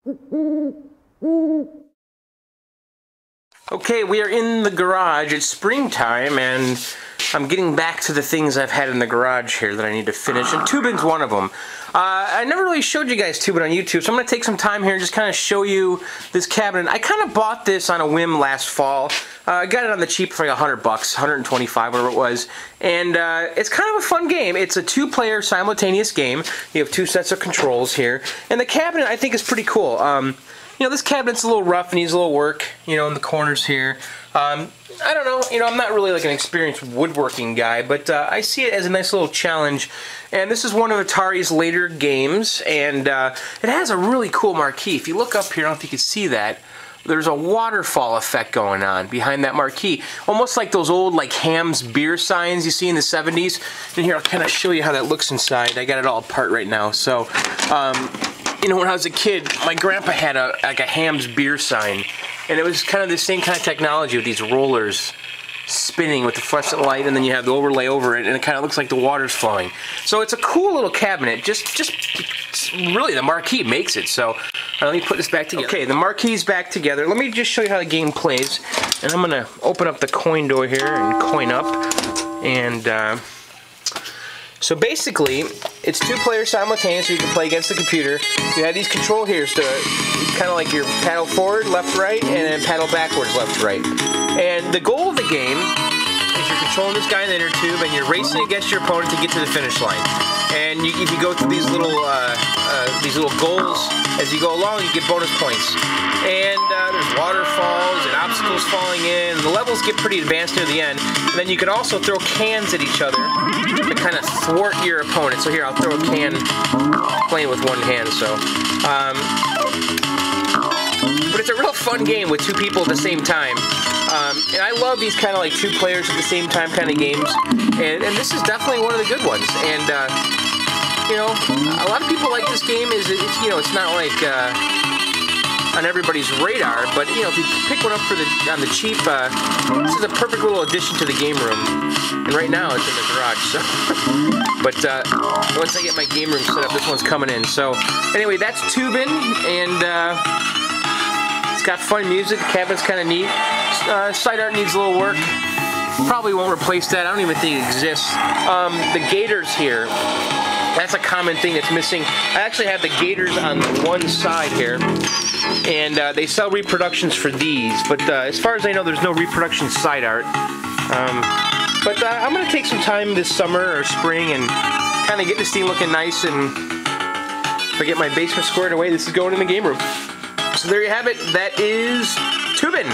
Okay, we are in the garage. It's springtime, and I'm getting back to the things I've had in the garage here that I need to finish, and Toobin's one of them. I never really showed you guys Toobin on YouTube, so I'm going to take some time here and just kind of show you this cabinet. I kind of bought this on a whim last fall. I got it on the cheap for like $100, $125, whatever it was, and it's kind of a fun game. It's a two-player simultaneous game. You have two sets of controls here, and the cabinet I think is pretty cool. You know, this cabinet's a little rough, needs a little work, you know, in the corners here. I don't know, you know, I'm not really like an experienced woodworking guy, but I see it as a nice little challenge. And this is one of Atari's later games, and it has a really cool marquee. If you look up here, I don't know if you can see that, there's a waterfall effect going on behind that marquee. Almost like those old like Ham's beer signs you see in the 70s. And here, I'll kind of show you how that looks inside. I got it all apart right now. So, you know, when I was a kid, my grandpa had like a Ham's beer sign, and it was kind of the same kind of technology with these rollers spinning with the fluorescent light, and then you have the overlay over it, and it kind of looks like the water's flowing. So it's a cool little cabinet. Just really, the marquee makes it. So let me put this back together. Okay, the marquee's back together. Let me just show you how the game plays, and I'm gonna open up the coin door here and coin up, and so basically, it's two players simultaneous, so you can play against the computer. You have these control here, so kind of like your paddle forward, left, right, and then paddle backwards, left, right. And the goal of the game is you're controlling this guy in the inner tube, and you're racing against your opponent to get to the finish line. And if you go through these little goals as you go along, you get bonus points. And there's waterfalls and obstacles falling in. The levels get pretty advanced near the end. And then you can also throw cans at each other to kind of thwart your opponent. So here, I'll throw a can playing with one hand. So, but it's a real fun game with two people at the same time. And I love these kind of like two players at the same time kind of games. And this is definitely one of the good ones. And you know, a lot of people like this game. It's you know, it's not like on everybody's radar, but you know, if you pick one up on the cheap, this is a perfect little addition to the game room. And right now it's in the garage. So, but once I get my game room set up, this one's coming in. So anyway, that's Toobin, and it's got fun music. The cabinet's kind of neat. Side art needs a little work. Probably won't replace that. I don't even think it exists. The gators here, that's a common thing that's missing. I actually have the gators on one side here, and they sell reproductions for these, but as far as I know, there's no reproduction side art. But I'm going to take some time this summer or spring and kind of get this thing looking nice, and if I get my basement squared away, this is going in the game room. So there you have it. That is Toobin.